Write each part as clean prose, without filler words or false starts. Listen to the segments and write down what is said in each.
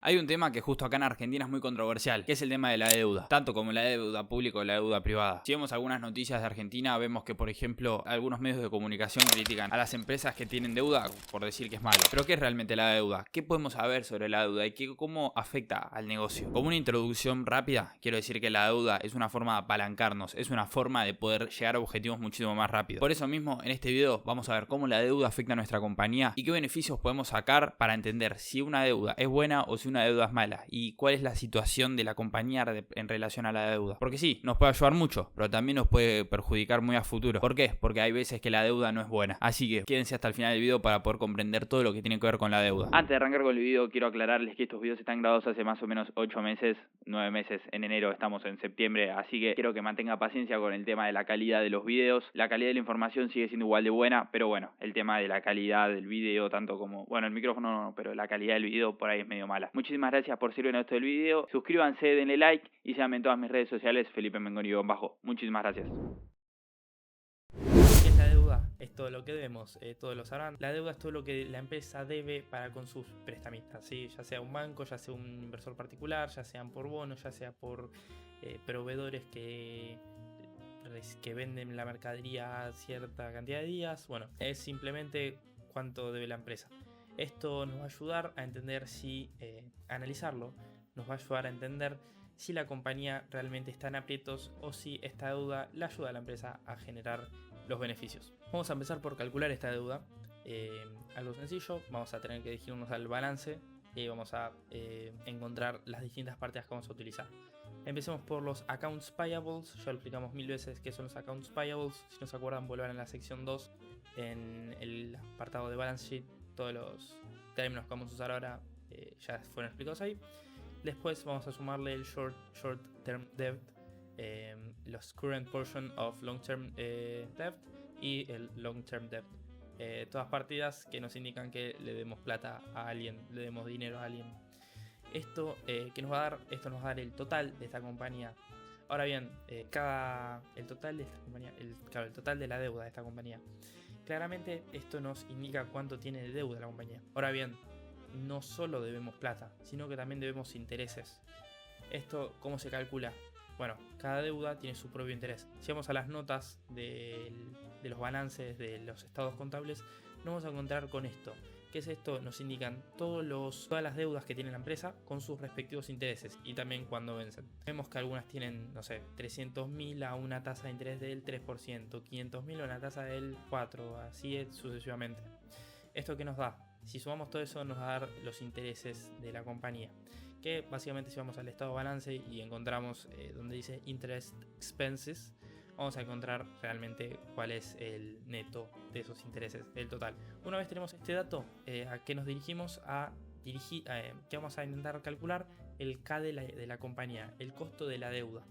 Hay un tema que justo acá en Argentina es muy controversial, que es el tema de la deuda, tanto como la deuda pública o la deuda privada. Si vemos algunas noticias de Argentina, vemos que, por ejemplo, algunos medios de comunicación critican a las empresas que tienen deuda por decir que es malo. Pero ¿qué es realmente la deuda? ¿Qué podemos saber sobre la deuda y cómo afecta al negocio? Como una introducción rápida, quiero decir que la deuda es una forma de apalancarnos, es una forma de poder llegar a objetivos muchísimo más rápido. Por eso mismo, en este video vamos a ver cómo la deuda afecta a nuestra compañía y qué beneficios podemos sacar para entender si una deuda es buena o si una deuda es mala y cuál es la situación de la compañía en relación a la deuda. Porque sí, nos puede ayudar mucho, pero también nos puede perjudicar muy a futuro. ¿Por qué? Porque hay veces que la deuda no es buena. Así que quédense hasta el final del video para poder comprender todo lo que tiene que ver con la deuda. Antes de arrancar con el video, quiero aclararles que estos videos están grabados hace más o menos 8 meses, 9 meses. En enero estamos en septiembre, así que quiero que mantenga paciencia con el tema de la calidad de los videos. La calidad de la información sigue siendo igual de buena, pero bueno, el tema de la calidad del video, tanto como, bueno, el micrófono no, pero la calidad del video por ahí es medio mala. Muchísimas gracias por ser en esto del video. Suscríbanse, denle like y síganme en todas mis redes sociales, Felipe Mengoni-bajo. Muchísimas gracias. ¿Qué es la deuda? Es todo lo que debemos, todos lo sabrán. La deuda es todo lo que la empresa debe para con sus prestamistas, ¿sí? Ya sea un banco, ya sea un inversor particular, ya sean por bonos, ya sea por proveedores que venden la mercadería cierta cantidad de días. Bueno, es simplemente cuánto debe la empresa. Esto nos va a ayudar a entender analizarlo, nos va a ayudar a entender si la compañía realmente está en aprietos o si esta deuda le ayuda a la empresa a generar los beneficios. Vamos a empezar por calcular esta deuda. Algo sencillo, vamos a tener que dirigirnos al balance y vamos a encontrar las distintas partidas que vamos a utilizar. Empecemos por los accounts payables. Ya lo explicamos 1000 veces qué son los accounts payables. Si no se acuerdan, vuelvan a la sección 2 en el apartado de balance sheet. Todos los términos que vamos a usar ahora ya fueron explicados ahí. Después vamos a sumarle el short term debt, los current portion of long term debt y el long term debt. Todas partidas que nos indican que le demos plata a alguien, le demos dinero a alguien. Esto que nos va a dar, esto nos va a dar el total de esta compañía. Ahora bien, el total de esta compañía, el total de la deuda de esta compañía. Claramente esto nos indica cuánto tiene de deuda la compañía. Ahora bien, no solo debemos plata, sino que también debemos intereses. ¿Esto cómo se calcula? Bueno, cada deuda tiene su propio interés. Si vamos a las notas de los balances de los estados contables, nos vamos a encontrar con esto. ¿Qué es esto? Nos indican todas las deudas que tiene la empresa con sus respectivos intereses y también cuando vencen. Vemos que algunas tienen, no sé, 300.000 a una tasa de interés del 3%, 500.000 a una tasa del 4%, así sucesivamente. ¿Esto qué nos da? Si sumamos todo eso nos va a dar los intereses de la compañía, que básicamente si vamos al estado de balance y encontramos donde dice interest expenses, vamos a encontrar realmente cuál es el neto de esos intereses, el total. Una vez tenemos este dato, ¿a qué nos dirigimos? ¿Qué vamos a intentar calcular? El K de la compañía, el costo de la deuda.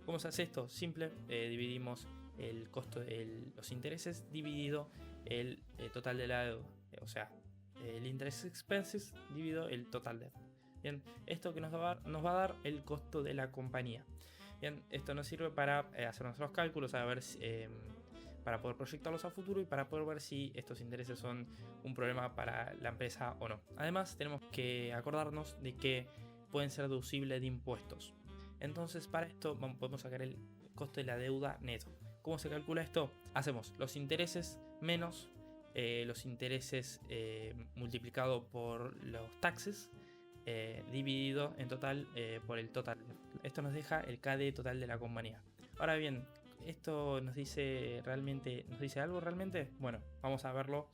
¿Cómo se hace esto? Simple, dividimos el costo de los intereses dividido el total de la deuda, o sea, el interest expenses dividido el total debt. Bien, esto que nos va a dar el costo de la compañía. Bien, esto nos sirve para hacer nuestros cálculos, para poder proyectarlos a futuro y para poder ver si estos intereses son un problema para la empresa o no. Además, tenemos que acordarnos de que pueden ser deducibles de impuestos. Entonces, para esto podemos sacar el costo de la deuda neto. ¿Cómo se calcula esto? Hacemos los intereses menos los intereses multiplicado por los taxes dividido en total por el total. Esto nos deja el KD total de la compañía. Ahora bien, ¿esto nos dice algo realmente? Bueno, vamos a verlo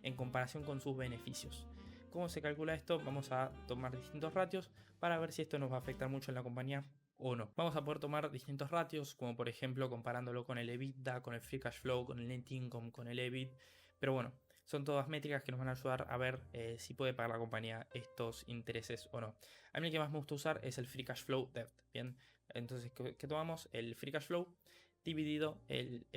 en comparación con sus beneficios. ¿Cómo se calcula esto? Vamos a tomar distintos ratios para ver si esto nos va a afectar mucho en la compañía o no. Vamos a poder tomar distintos ratios, como por ejemplo comparándolo con el EBITDA, con el free cash flow, con el net income, con el EBIT. Pero bueno, son todas métricas que nos van a ayudar a ver si puede pagar la compañía estos intereses o no. A mí el que más me gusta usar es el free cash flow debt. Bien, entonces, ¿qué tomamos? El free cash flow dividido el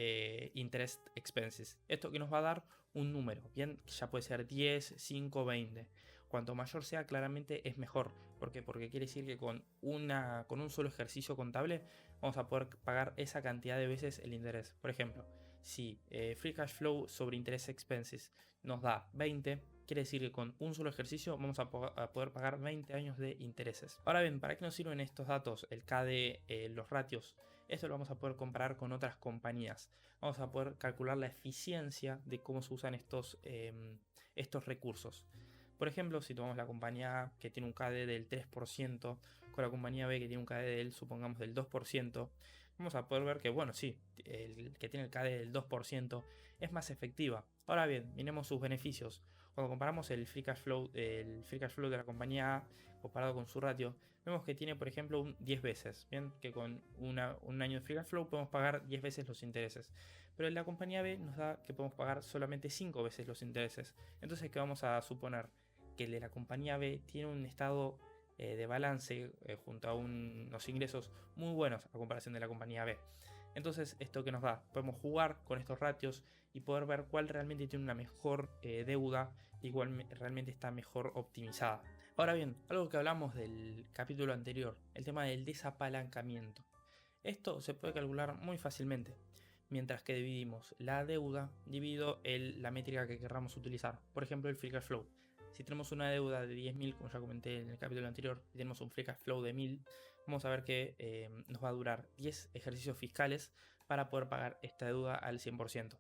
interest expenses. Esto que nos va a dar un número, bien, ya puede ser 10, 5, 20. Cuanto mayor sea, claramente es mejor. ¿Por qué? Porque quiere decir que con un solo ejercicio contable vamos a poder pagar esa cantidad de veces el interés. Por ejemplo, si free cash flow sobre interest expenses nos da 20, quiere decir que con un solo ejercicio vamos a poder pagar 20 años de intereses. Ahora bien, ¿para qué nos sirven estos datos? El KD, los ratios. Esto lo vamos a poder comparar con otras compañías. Vamos a poder calcular la eficiencia de cómo se usan estos recursos. Por ejemplo, si tomamos la compañía A que tiene un KD del 3%, con la compañía B que tiene un KD del, supongamos, del 2%, vamos a poder ver que, bueno, sí, el que tiene el KD del 2% es más efectiva. Ahora bien, miremos sus beneficios. Cuando comparamos el free cash flow de la compañía A comparado con su ratio, vemos que tiene, por ejemplo, un 10 veces. Bien, que con un año de free cash flow podemos pagar 10 veces los intereses. Pero la compañía B nos da que podemos pagar solamente 5 veces los intereses. Entonces, ¿qué vamos a suponer? Que el de la compañía B tiene un estado de balance junto a unos ingresos muy buenos a comparación de la compañía B. Entonces, ¿esto que nos da? Podemos jugar con estos ratios y poder ver cuál realmente tiene una mejor deuda y cuál realmente está mejor optimizada. Ahora bien, algo que hablamos del capítulo anterior, el tema del desapalancamiento. Esto se puede calcular muy fácilmente. Mientras que dividimos la deuda dividido la métrica que querramos utilizar. Por ejemplo, el free cash flow. Si tenemos una deuda de 10.000, como ya comenté en el capítulo anterior, y tenemos un free cash flow de 1.000, vamos a ver que nos va a durar 10 ejercicios fiscales para poder pagar esta deuda al 100%.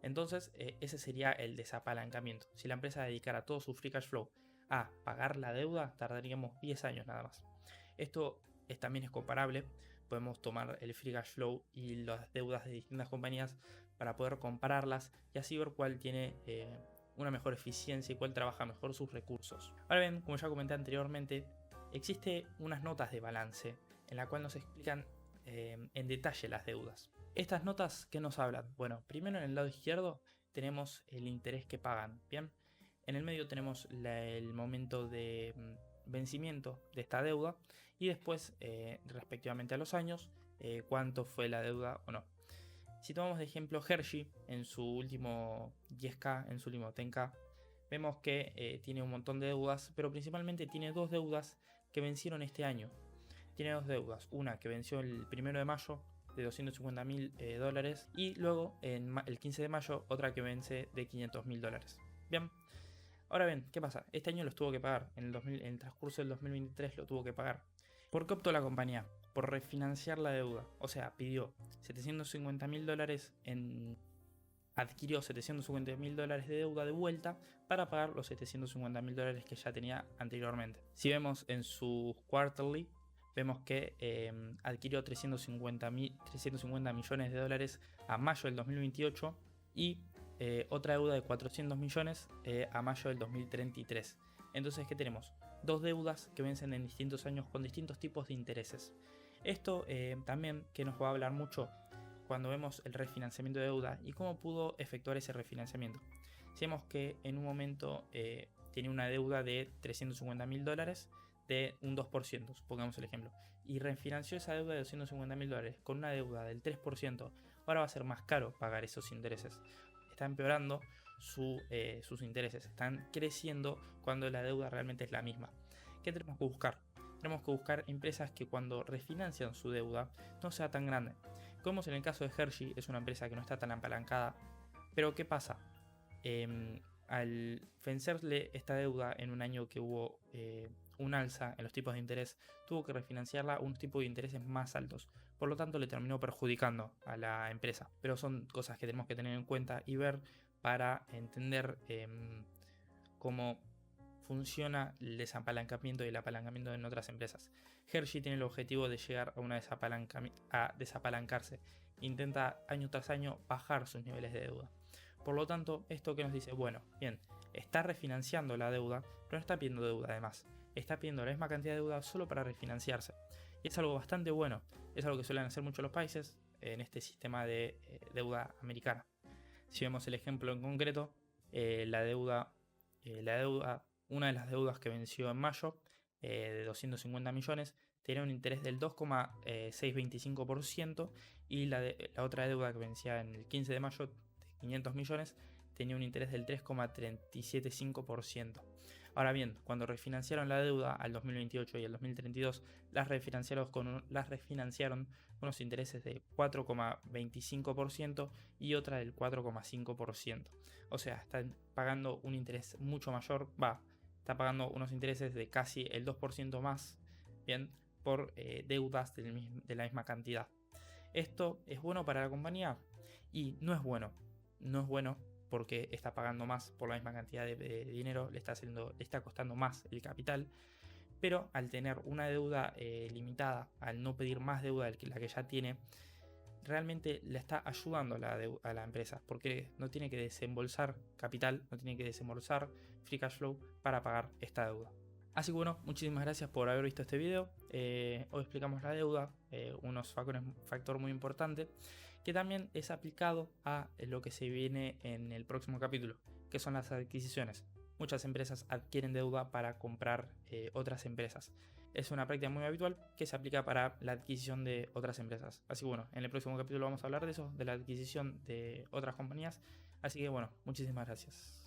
Entonces, ese sería el desapalancamiento. Si la empresa dedicara todo su free cash flow a pagar la deuda, tardaríamos 10 años nada más. Esto también es comparable. Podemos tomar el free cash flow y las deudas de distintas compañías para poder compararlas y así ver cuál tiene una mejor eficiencia y cuál trabaja mejor sus recursos. Ahora bien, como ya comenté anteriormente, existe unas notas de balance en la cual nos explican en detalle las deudas. Estas notas, ¿qué nos hablan? Bueno, primero en el lado izquierdo tenemos el interés que pagan, ¿bien? En el medio tenemos el momento de vencimiento de esta deuda y después, respectivamente a los años, cuánto fue la deuda o no. Si tomamos de ejemplo Hershey en su último 10K, en su último 10K, vemos que tiene un montón de deudas, pero principalmente tiene dos deudas que vencieron este año. Tiene dos deudas, una que venció el 1 de mayo de $250.000 y luego el 15 de mayo otra que vence de $500.000. Bien, ahora bien, ¿qué pasa? Este año los tuvo que pagar, en el transcurso del 2023 lo tuvo que pagar. ¿Por qué optó la compañía? Por refinanciar la deuda. O sea, pidió $750.000 adquirió $750.000 de deuda de vuelta para pagar los $750.000 que ya tenía anteriormente. Si vemos en su quarterly, vemos que adquirió 350 millones de dólares a mayo del 2028 y otra deuda de 400 millones a mayo del 2033. Entonces, ¿qué tenemos? Dos deudas que vencen en distintos años con distintos tipos de intereses. Esto también que nos va a hablar mucho cuando vemos el refinanciamiento de deuda y cómo pudo efectuar ese refinanciamiento. Si vemos que en un momento tiene una deuda de $350.000 de un 2%, supongamos el ejemplo, y refinanció esa deuda de $250.000 con una deuda del 3%, ahora va a ser más caro pagar esos intereses. Está empeorando sus intereses, están creciendo cuando la deuda realmente es la misma. ¿Qué tenemos que buscar? Tenemos que buscar empresas que cuando refinancian su deuda no sea tan grande. Como en el caso de Hershey, es una empresa que no está tan apalancada. Pero ¿qué pasa? Al vencerle esta deuda en un año que hubo un alza en los tipos de interés, tuvo que refinanciarla a unos tipos de intereses más altos. Por lo tanto, le terminó perjudicando a la empresa. Pero son cosas que tenemos que tener en cuenta y ver para entender cómo funciona el desapalancamiento y el apalancamiento en otras empresas. Hershey tiene el objetivo de llegar a desapalancarse. Intenta año tras año bajar sus niveles de deuda. Por lo tanto, esto que nos dice, bueno, bien, está refinanciando la deuda, pero no está pidiendo deuda además. Está pidiendo la misma cantidad de deuda solo para refinanciarse. Y es algo bastante bueno. Es algo que suelen hacer muchos los países en este sistema de deuda americana. Si vemos el ejemplo en concreto, una de las deudas que venció en mayo de 250 millones tenía un interés del 2,625% y la otra deuda que vencía en el 15 de mayo de 500 millones tenía un interés del 3,375%. Ahora bien, cuando refinanciaron la deuda al 2028 y al 2032, las refinanciaron con unos intereses de 4,25% y otra del 4,5%. O sea, están pagando un interés mucho mayor, está pagando unos intereses de casi el 2% más, bien, por deudas de la misma cantidad. ¿Esto es bueno para la compañía? Y no es bueno. No es bueno porque está pagando más por la misma cantidad de dinero, le está costando más el capital. Pero al tener una deuda limitada, al no pedir más deuda de la que ya tiene, realmente le está ayudando a la empresa, porque no tiene que desembolsar capital, no tiene que desembolsar free cash flow para pagar esta deuda. Así que bueno, muchísimas gracias por haber visto este video. Hoy explicamos la deuda, un factor muy importante, que también es aplicado a lo que se viene en el próximo capítulo, que son las adquisiciones. Muchas empresas adquieren deuda para comprar otras empresas. Es una práctica muy habitual que se aplica para la adquisición de otras empresas. Así que bueno, en el próximo capítulo vamos a hablar de eso, de la adquisición de otras compañías. Así que bueno, muchísimas gracias.